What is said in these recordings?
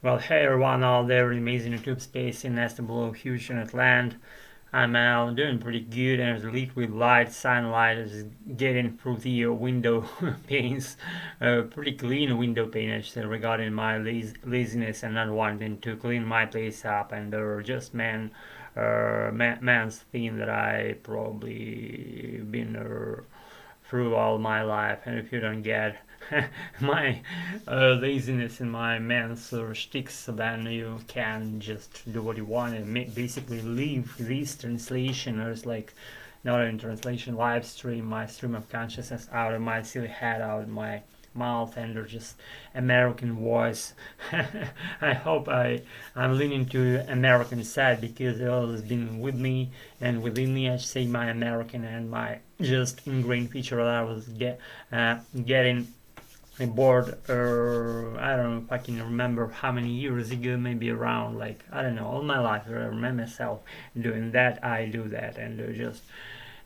Well, hey everyone out there in amazing YouTube space in Nestable, Houston, Atlanta. I'm doing pretty good, and the liquid light, sunlight is getting through the window panes. Pretty clean window pane actually, regarding my laziness and not wanting to clean my place up, and just man's thing that I probably been through all my life. And if you don't get my laziness and my man's shticks, then you can just do what you want and basically leave this translation, or it's like not in translation, live stream my stream of consciousness out of my silly head, out of my mouth, and or just American voice. I hope I'm leaning to American side because it always been with me and within me. I say my American and my just ingrained feature that I was getting board. I don't know if I can remember how many years ago, maybe around, like, I don't know, all my life I remember myself doing that. I do that, and just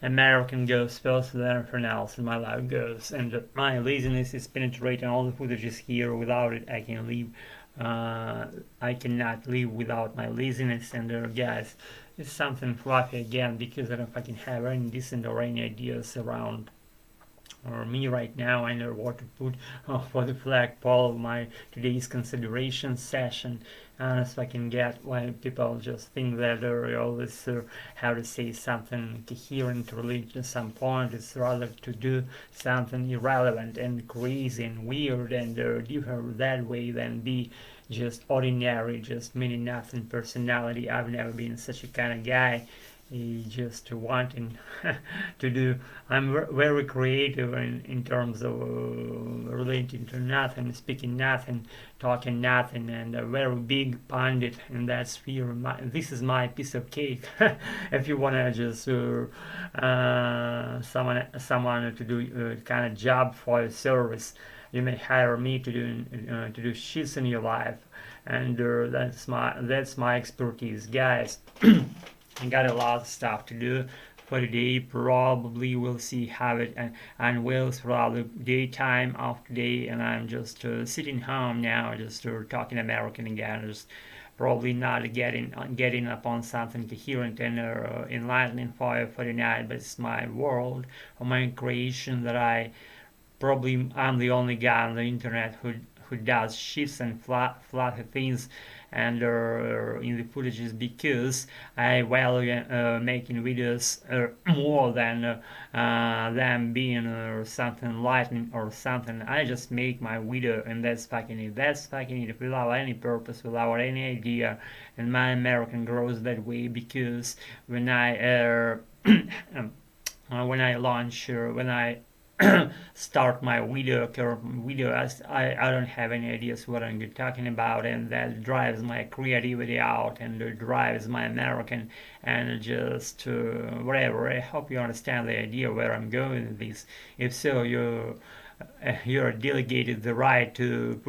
American goes first, then everything else in my life goes. And my laziness is penetrating all the footage is here. Without it, I can leave. I cannot live without my laziness. And guys, it's something fluffy again because I don't fucking have any decent or any ideas around or me right now. I know what to put for the flagpole of my today's consideration session. And if I can get why people just think that they always have to say something coherent to relate to some point, it's rather to do something irrelevant and crazy and weird and different that way than be just ordinary, just meaning nothing personality. I've never been such a kind of guy. Just wanting to do. I'm very creative in terms of relating to nothing, speaking nothing, talking nothing, and a very big pundit in that sphere. This is my piece of cake. If you wanna just someone to do kind of job for your service, you may hire me to do shits in your life, and that's my expertise, guys. I got a lot of stuff to do for today. Probably we'll see how it and will throughout the daytime of today. And I'm just sitting home now, just talking American again. Just probably not getting upon something coherent and enlightening for the night. But it's my world or my creation that I'm the only guy on the internet who does shifts and fluffy things and in the footages because I value making videos more than being something lightning or something. I just make my video and that's fucking it. That's fucking it without any purpose, without any idea. And my American grows that way because when I launch when I start my current video, I don't have any ideas what I'm talking about, and that drives my creativity out and drives my American and just whatever. I hope you understand the idea where I'm going with this. If so, you're delegated the right to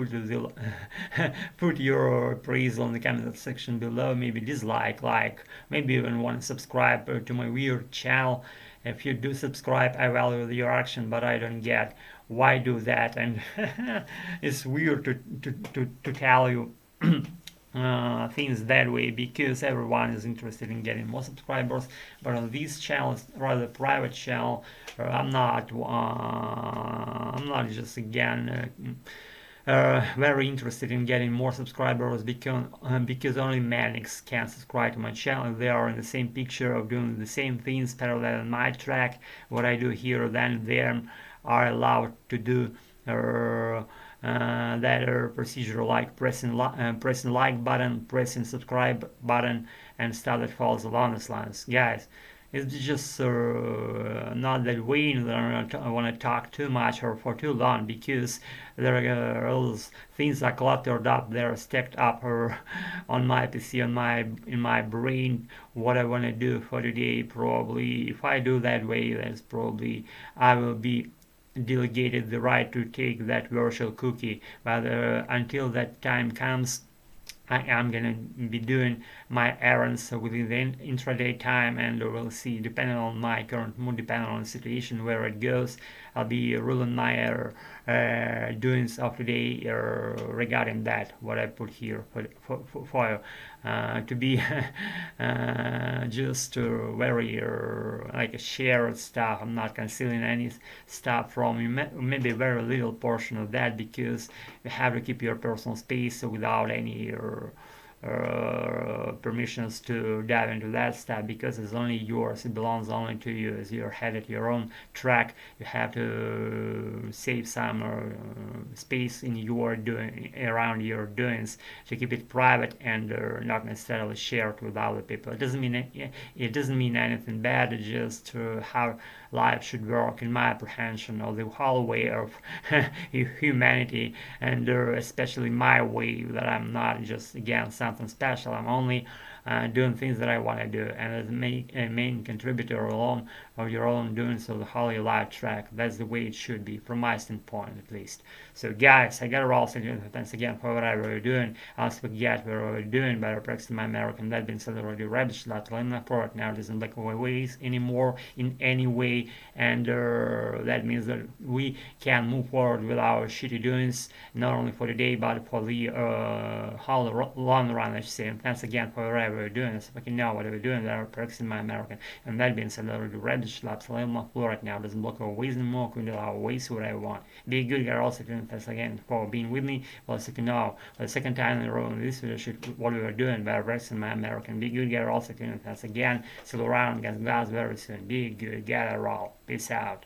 put your praise on the comment section below, maybe dislike, like, maybe even want to subscribe to my weird channel. If you do subscribe, I value your action, but I don't get why do that. And it's weird to tell you things that way because everyone is interested in getting more subscribers. But on these channels, rather private channel, I'm not just again. Very interested in getting more subscribers because only manics can subscribe to my channel. They are in the same picture of doing the same things parallel on my track. What I do here, then them are allowed to do that procedure like pressing like button, pressing subscribe button, and stuff that falls along those lines, guys. It's just not that way that I want to talk too much or for too long because there are all those things are cluttered up, they're stacked up or on my PC, in my brain. What I want to do for today, probably if I do that way, that's probably I will be delegated the right to take that virtual cookie. But until that time comes, I am gonna be doing my errands within the intraday time, and we'll see, depending on my current mood, depending on the situation where it goes. I'll be ruling my doings of today regarding that, what I put here for you. To be just very like a shared stuff. I'm not concealing any stuff from you, maybe a very little portion of that, because you have to keep your personal space without any permissions to dive into that stuff, because it's only yours, it belongs only to you. As you're headed your own track, you have to save some space in your doing, around your doings, to keep it private and not necessarily shared with other people. It doesn't mean anything bad. It's just how life should work, in my apprehension, or the whole way of humanity, and especially my way, that I'm not just, again, something special. I'm only doing things that I want to do, and as a main contributor alone of your own doings of the whole life track. That's the way it should be, from my standpoint at least. So guys, I gotta roll. Thanks again for whatever you're doing. I'll forget what we're doing by practicing my American. That being said, already rubbish that line for it now doesn't like ways anymore in any way, and that means that we can move forward with our shitty doings, not only for the day but for the whole long run, I should say. And thanks again for whatever you're doing. So I can know what we're doing. That are practicing my American. And that being said, already rubbish laps on my floor right now doesn't block our ways anymore. Can do our ways what I want. Be a good guy. Also, thanks again for being with me. Well, as you can know, for the second time in a row in this video, what we were doing by practicing my American. Be a good guy. Also, thanks again. See you around against guys very soon. Be a good guy. Roll. Peace out.